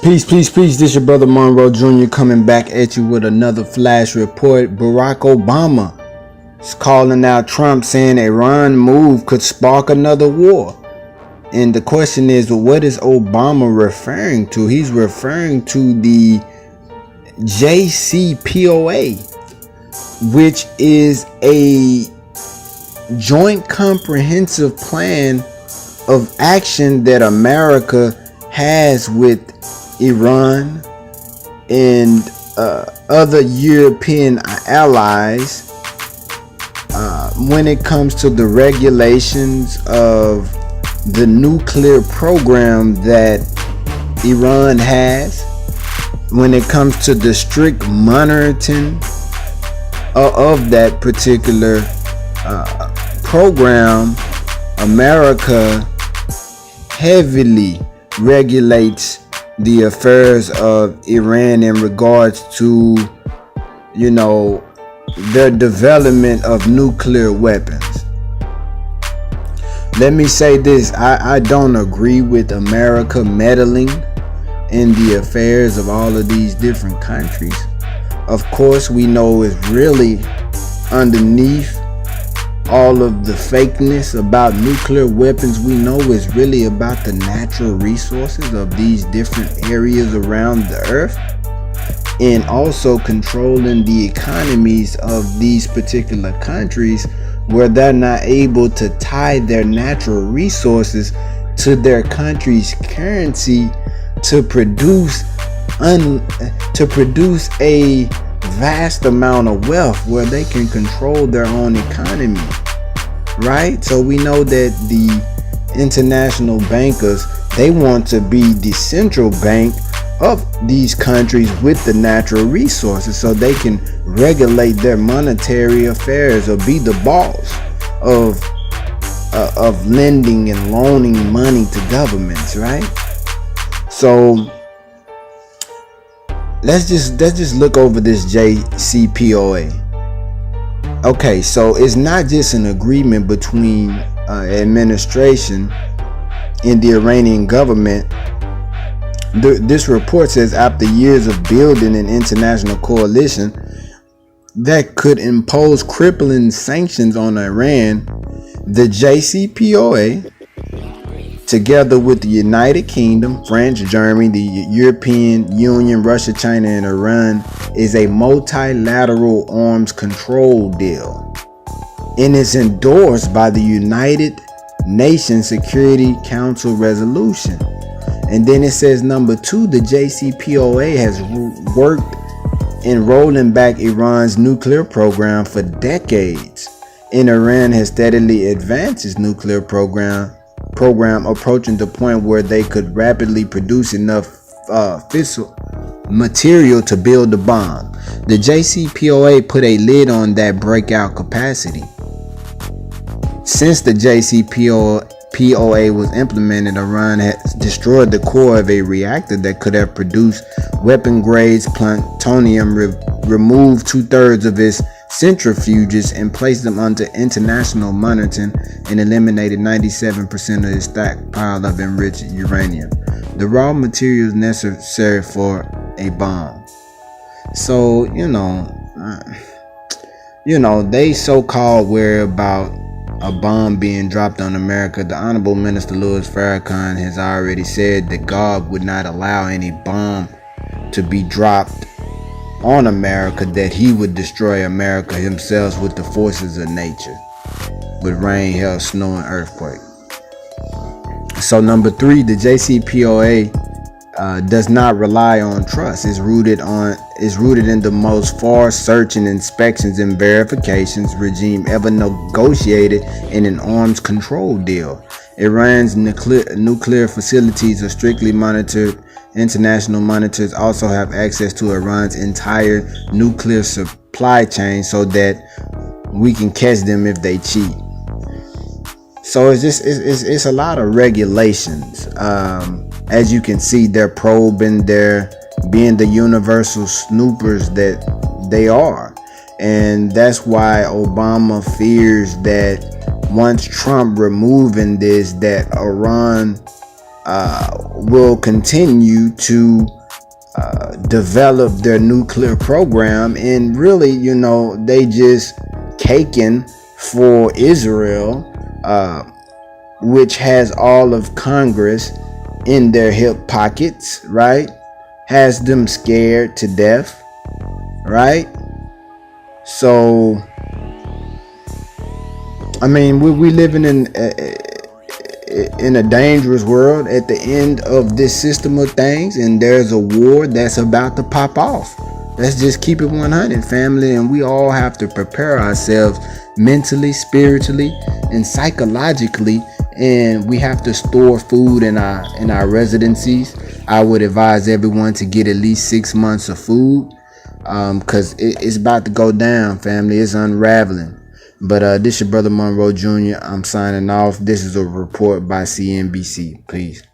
Peace. This your brother Monroe Jr. coming back at you with another flash report. Barack Obama is calling out Trump, saying Iran move could spark another war. And the question is, well, what is Obama referring to? He's referring to the JCPOA, which is a joint comprehensive plan of action that America has with Iran and other European allies when it comes to the regulations of the nuclear program that Iran has, when it comes to the strict monitoring of that particular program. America heavily regulates the affairs of Iran in regards to, their development of nuclear weapons. Let me say this, I don't agree with America meddling in the affairs of all of these different countries. Of course, we know it's really underneath all of the fakeness about nuclear weapons. We know it's really about the natural resources of these different areas around the earth, and also controlling the economies of these particular countries, where they're not able to tie their natural resources to their country's currency to produce a vast amount of wealth where they can control their own economy, right? So we know that the international bankers, they want to be the central bank of these countries with the natural resources, so they can regulate their monetary affairs or be the boss of lending and loaning money to governments, right? So let's just look over this JCPOA. Okay, so it's not just an agreement between administration and the Iranian government. This report says after years of building an international coalition that could impose crippling sanctions on Iran, the JCPOA, together with the United Kingdom, France, Germany, the European Union, Russia, China, and Iran, is a multilateral arms control deal, and is endorsed by the United Nations Security Council resolution. And then it says number 2, the JCPOA has worked in rolling back Iran's nuclear program for decades, and Iran has steadily advanced its nuclear program approaching the point where they could rapidly produce enough fissile material to build a bomb. The JCPOA put a lid on that breakout capacity. Since the JCPOA was implemented, Iran has destroyed the core of a reactor that could have produced weapon-grade plutonium, removed 2/3 of its centrifuges and placed them under international monitoring, and eliminated 97% of the stockpile of enriched uranium, the raw materials necessary for a bomb. So, they so-called worry about a bomb being dropped on America. The Honorable Minister Louis Farrakhan has already said that God would not allow any bomb to be dropped on America, that he would destroy America himself with the forces of nature, with rain, hail, snow, and earthquake. So number 3, the JCPOA does not rely on trust. It's rooted in the most far-searching inspections and verifications regime ever negotiated in an arms control deal. Iran's nuclear facilities are strictly monitored. International monitors also have access to Iran's entire nuclear supply chain, so that we can catch them if they cheat. So it's a lot of regulations. As you can see, they're probing, they're being the universal snoopers that they are. And that's why Obama fears that once Trump removing this, that Iran will continue to develop their nuclear program, and really, they just caking for Israel, which has all of Congress in their hip pockets, right? Has them scared to death, right? So, I mean, we living in a dangerous world at the end of this system of things, and there's a war that's about to pop off. Let's just keep it 100, family, and we all have to prepare ourselves mentally, spiritually, and psychologically, and we have to store food in our residencies. I would advise everyone to get at least 6 months of food, because it's about to go down, family. It's unraveling. But this your brother Monroe Jr. I'm signing off. This is a report by CNBC. Peace.